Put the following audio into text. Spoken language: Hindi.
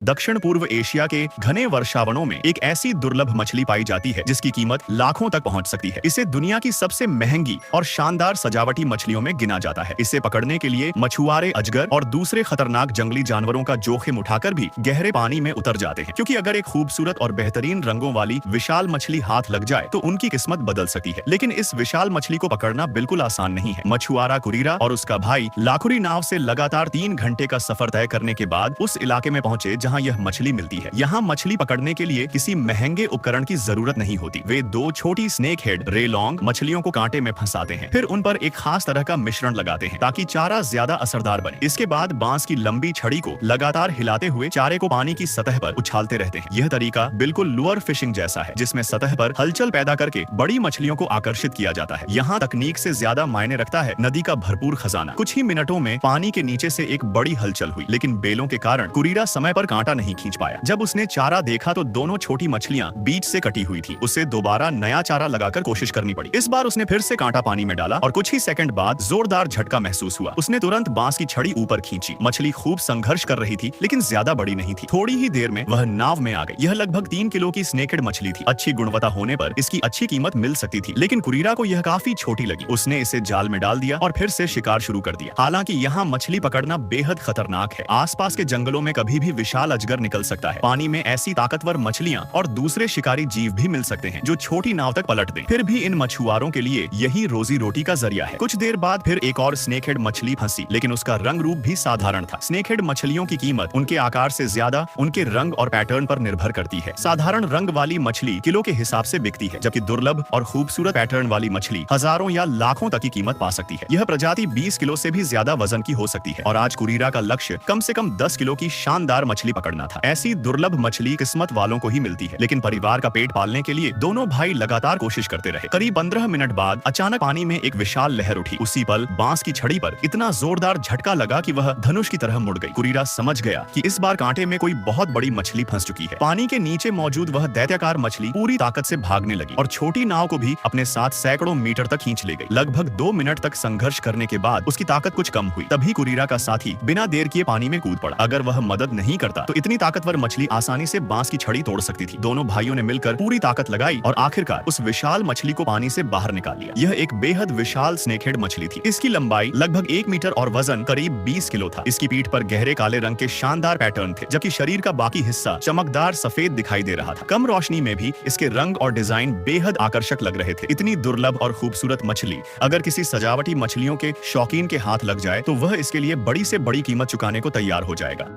दक्षिण पूर्व एशिया के घने वर्षावनों में एक ऐसी दुर्लभ मछली पाई जाती है जिसकी कीमत लाखों तक पहुंच सकती है। इसे दुनिया की सबसे महंगी और शानदार सजावटी मछलियों में गिना जाता है। इसे पकड़ने के लिए मछुआरे अजगर और दूसरे खतरनाक जंगली जानवरों का जोखिम उठाकर भी गहरे पानी में उतर जाते हैं, क्योंकि अगर एक खूबसूरत और बेहतरीन रंगों वाली विशाल मछली हाथ लग जाए तो उनकी किस्मत बदल सकती है। लेकिन इस विशाल मछली को पकड़ना बिल्कुल आसान नहीं है। मछुआरा कुरीरा और उसका भाई लाखुरी नाव से लगातार 3 घंटे का सफर तय करने के बाद उस इलाके में पहुंचे जहां यह मछली मिलती है। यहाँ मछली पकड़ने के लिए किसी महंगे उपकरण की जरूरत नहीं होती। वे 2 छोटी स्नेक हेड रेलोंग मछलियों को कांटे में फंसाते हैं, फिर उन पर एक खास तरह का मिश्रण लगाते हैं ताकि चारा ज्यादा असरदार बने। इसके बाद बांस की लंबी छड़ी को लगातार हिलाते हुए चारे को पानी की सतह पर उछालते रहते हैं। यह तरीका बिल्कुल लुअर फिशिंग जैसा है, जिसमें सतह पर हलचल पैदा करके बड़ी मछलियों को आकर्षित किया जाता है। यहाँ तकनीक से ज्यादा मायने रखता है नदी का भरपूर खजाना। कुछ ही मिनटों में पानी के नीचे से एक बड़ी हलचल हुई, लेकिन बेलों के कारण कुरीरा समय पर कांटा नहीं खींच पाया। जब उसने चारा देखा तो दोनों छोटी मछलियां बीच से कटी हुई थी। उसे दोबारा नया चारा लगाकर कोशिश करनी पड़ी। इस बार उसने फिर से कांटा पानी में डाला और कुछ ही सेकंड बाद जोरदार झटका महसूस हुआ। उसने तुरंत बांस की छड़ी ऊपर खींची। मछली खूब संघर्ष कर रही थी, लेकिन ज्यादा बड़ी नहीं थी। थोड़ी ही देर में वह नाव में आ गई। यह लगभग 3 किलो की स्नेकेड मछली थी। अच्छी गुणवत्ता होने पर इसकी अच्छी कीमत मिल सकती थी, लेकिन कुरीरा को यह काफी छोटी लगी। उसने इसे जाल में डाल दिया और फिर से शिकार शुरू कर दिया। हालांकि यहाँ मछली पकड़ना बेहद खतरनाक है। आसपास के जंगलों में कभी भी विशाल अजगर निकल सकता है। पानी में ऐसी ताकतवर मछलियां और दूसरे शिकारी जीव भी मिल सकते हैं जो छोटी नाव तक पलट दें। फिर भी इन मछुआरों के लिए यही रोजी रोटी का जरिया है। कुछ देर बाद फिर एक और स्नेकहेड मछली फंसी, लेकिन उसका रंग रूप भी साधारण था। स्नेकहेड मछलियों की कीमत उनके आकार से ज्यादा उनके रंग और पैटर्न पर निर्भर करती है। साधारण रंग वाली मछली किलो के हिसाब से बिकती है, जबकि दुर्लभ और खूबसूरत पैटर्न वाली मछली हजारों या लाखों तक की कीमत पा सकती है। यह प्रजाति 20 किलो से भी ज्यादा वजन की हो सकती है और आज कुरीरा का लक्ष्य कम से कम 10 किलो की शानदार मछली पकड़ना था। ऐसी दुर्लभ मछली किस्मत वालों को ही मिलती है, लेकिन परिवार का पेट पालने के लिए दोनों भाई लगातार कोशिश करते रहे। करीब 15 मिनट बाद अचानक पानी में एक विशाल लहर उठी। उसी पल बांस की छड़ी पर इतना जोरदार झटका लगा कि वह धनुष की तरह मुड़ गई। कुरीरा समझ गया कि इस बार कांटे में कोई बहुत बड़ी मछली फंस चुकी है। पानी के नीचे मौजूद वह दैत्याकार मछली पूरी ताकत से भागने लगी और छोटी नाव को भी अपने साथ सैकड़ों मीटर तक खींच ले गई। लगभग 2 मिनट तक संघर्ष करने के बाद उसकी ताकत कुछ कम हुई। तभी कुरीरा का साथी बिना देर किए पानी में कूद पड़ा। अगर वह मदद नहीं करता तो इतनी ताकतवर मछली आसानी से बांस की छड़ी तोड़ सकती थी। दोनों भाइयों ने मिलकर पूरी ताकत लगाई और आखिरकार उस विशाल मछली को पानी से बाहर निकाल लिया। यह एक बेहद विशाल स्नेकहेड मछली थी। इसकी लंबाई लगभग 1 मीटर और वजन करीब 20 किलो था। इसकी पीठ पर गहरे काले रंग के शानदार पैटर्न थे, जबकि शरीर का बाकी हिस्सा चमकदार सफेद दिखाई दे रहा था। कम रोशनी में भी इसके रंग और डिजाइन बेहद आकर्षक लग रहे थे। इतनी दुर्लभ और खूबसूरत मछली अगर किसी सजावटी मछलियों के शौकीन के हाथ लग जाए तो वह इसके लिए बड़ी से बड़ी कीमत चुकाने को तैयार हो जाएगा।